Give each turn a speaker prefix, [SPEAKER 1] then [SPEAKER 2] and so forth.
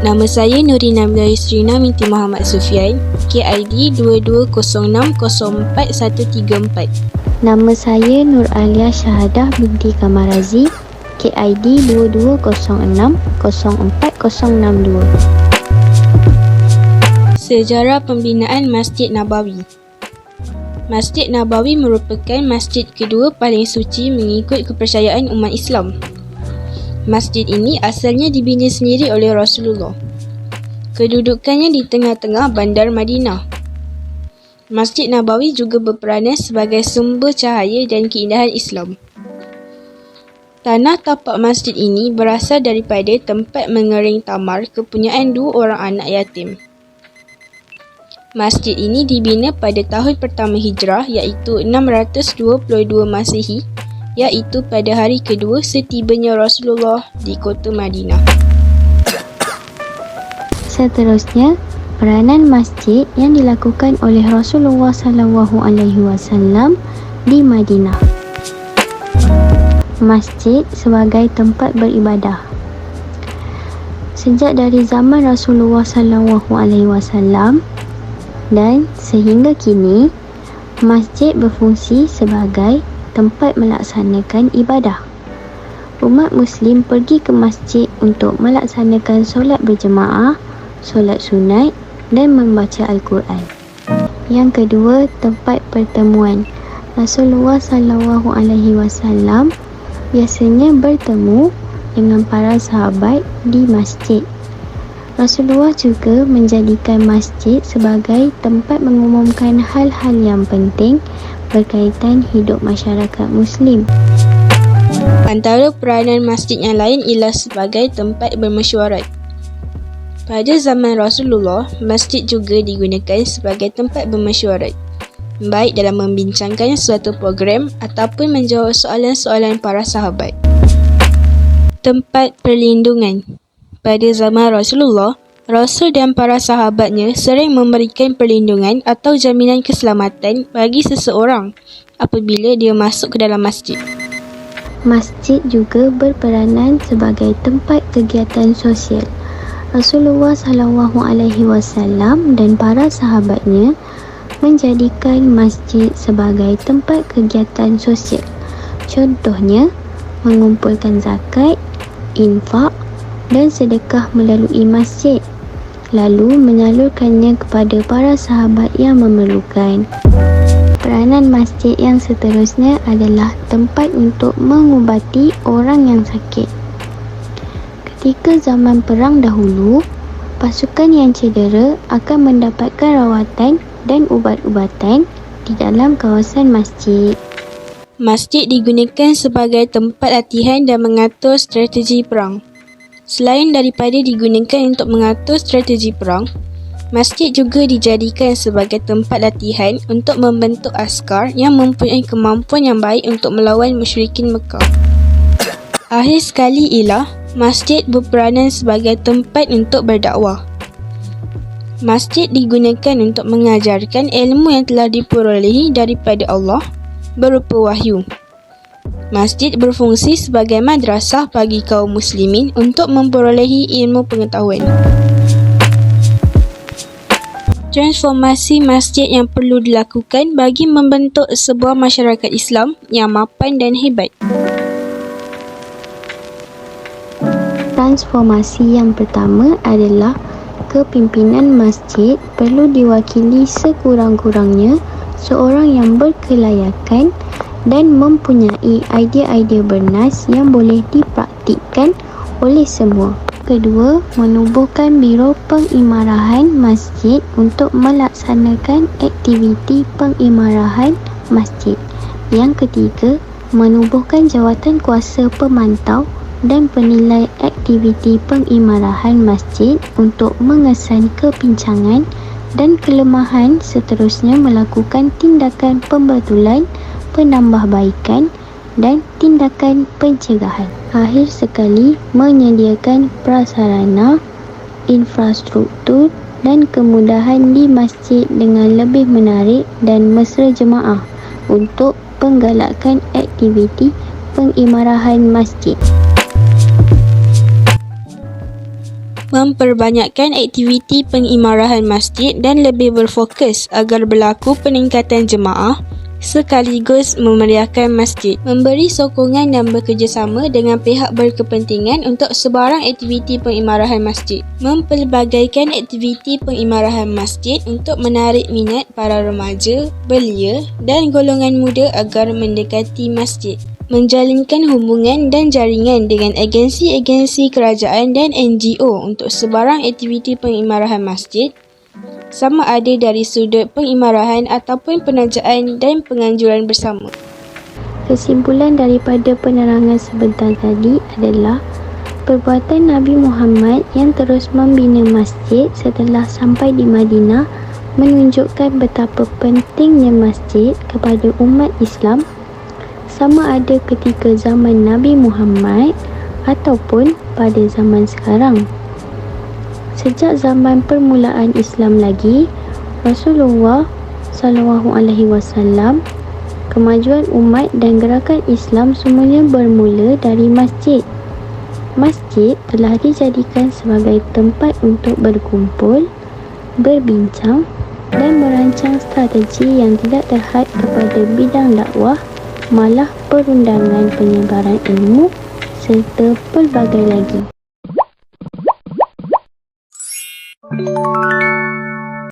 [SPEAKER 1] Nama saya Nurina Srina binti Muhammad Sufian, KID 2206044134.
[SPEAKER 2] Nama saya Nur Alia Syahadah binti Kamarazi, KID 2206040062.
[SPEAKER 1] Sejarah pembinaan Masjid Nabawi. Masjid Nabawi merupakan masjid kedua paling suci mengikut kepercayaan umat Islam. Masjid ini asalnya dibina sendiri oleh Rasulullah. Kedudukannya di tengah-tengah bandar Madinah. Masjid Nabawi juga berperanan sebagai sumber cahaya dan keindahan Islam. Tanah tapak masjid ini berasal daripada tempat mengering tamar kepunyaan dua orang anak yatim. Masjid ini dibina pada tahun pertama Hijrah iaitu 622 Masihi, iaitu pada hari kedua setibanya Rasulullah di kota Madinah.
[SPEAKER 2] Seterusnya, peranan masjid yang dilakukan oleh Rasulullah SAW di Madinah. Masjid sebagai tempat beribadah. Sejak dari zaman Rasulullah SAW dan sehingga kini, masjid berfungsi sebagai tempat melaksanakan ibadah. Umat Muslim pergi ke masjid untuk melaksanakan solat berjemaah, solat sunat dan membaca Al-Quran. Yang kedua, tempat pertemuan. Rasulullah SAW biasanya bertemu dengan para sahabat di masjid. Rasulullah juga menjadikan masjid sebagai tempat mengumumkan hal-hal yang penting berkaitan hidup masyarakat Muslim.
[SPEAKER 1] Antara peranan masjid yang lain ialah sebagai tempat bermesyuarat. Pada zaman Rasulullah, masjid juga digunakan sebagai tempat bermesyuarat, baik dalam membincangkan suatu program ataupun menjawab soalan-soalan para sahabat. Tempat perlindungan. Pada zaman Rasulullah, Rasul dan para sahabatnya sering memberikan perlindungan atau jaminan keselamatan bagi seseorang apabila dia masuk ke dalam masjid.
[SPEAKER 2] Masjid juga berperanan sebagai tempat kegiatan sosial. Rasulullah SAW dan para sahabatnya menjadikan masjid sebagai tempat kegiatan sosial. Contohnya, mengumpulkan zakat, infak dan sedekah melalui masjid, lalu menyalurkannya kepada para sahabat yang memerlukan. Peranan masjid yang seterusnya adalah tempat untuk mengubati orang yang sakit. Ketika zaman perang dahulu, pasukan yang cedera akan mendapatkan rawatan dan ubat-ubatan di dalam kawasan masjid.
[SPEAKER 1] Masjid digunakan sebagai tempat latihan dan mengatur strategi perang. Selain daripada digunakan untuk mengatur strategi perang, masjid juga dijadikan sebagai tempat latihan untuk membentuk askar yang mempunyai kemampuan yang baik untuk melawan musyrikin Mekah. Akhir sekali ialah masjid berperanan sebagai tempat untuk berdakwah. Masjid digunakan untuk mengajarkan ilmu yang telah diperolehi daripada Allah berupa wahyu. Masjid berfungsi sebagai madrasah bagi kaum muslimin untuk memperolehi ilmu pengetahuan. Transformasi masjid yang perlu dilakukan bagi membentuk sebuah masyarakat Islam yang mapan dan hebat.
[SPEAKER 2] Transformasi yang pertama adalah kepimpinan masjid perlu diwakili sekurang-kurangnya seorang yang berkelayakan dan mempunyai idea-idea bernas yang boleh dipraktikkan oleh semua. Kedua, menubuhkan biro pengimarahan masjid untuk melaksanakan aktiviti pengimarahan masjid. Yang ketiga, menubuhkan jawatan kuasa pemantau dan penilai aktiviti pengimarahan masjid untuk mengesan kepincangan dan kelemahan, seterusnya melakukan tindakan pembetulan, penambahbaikan dan tindakan pencegahan. Akhir sekali, menyediakan prasarana, infrastruktur dan kemudahan di masjid dengan lebih menarik dan mesra jemaah untuk penggalakkan aktiviti pengimarahan masjid.
[SPEAKER 1] memperbanyakkan aktiviti pengimarahan masjid dan lebih berfokus agar berlaku peningkatan jemaah sekaligus memeriahkan masjid, memberi sokongan dan bekerjasama dengan pihak berkepentingan untuk sebarang aktiviti pengimarahan masjid, mempelbagaikan aktiviti pengimarahan masjid untuk menarik minat para remaja, belia dan golongan muda agar mendekati masjid, menjalinkan hubungan dan jaringan dengan agensi-agensi kerajaan dan NGO untuk sebarang aktiviti pengimarahan masjid, sama ada dari sudut pengimarahan ataupun penajaan dan penganjuran bersama.
[SPEAKER 2] Kesimpulan daripada penerangan sebentar tadi adalah perbuatan Nabi Muhammad yang terus membina masjid setelah sampai di Madinah menunjukkan betapa pentingnya masjid kepada umat Islam, sama ada ketika zaman Nabi Muhammad ataupun pada zaman sekarang. Sejak zaman permulaan Islam lagi, Rasulullah SAW, kemajuan umat dan gerakan Islam semuanya bermula dari masjid. Masjid telah dijadikan sebagai tempat untuk berkumpul, berbincang dan merancang strategi yang tidak terhad kepada bidang dakwah, malah perundangan penyebaran ilmu serta pelbagai lagi.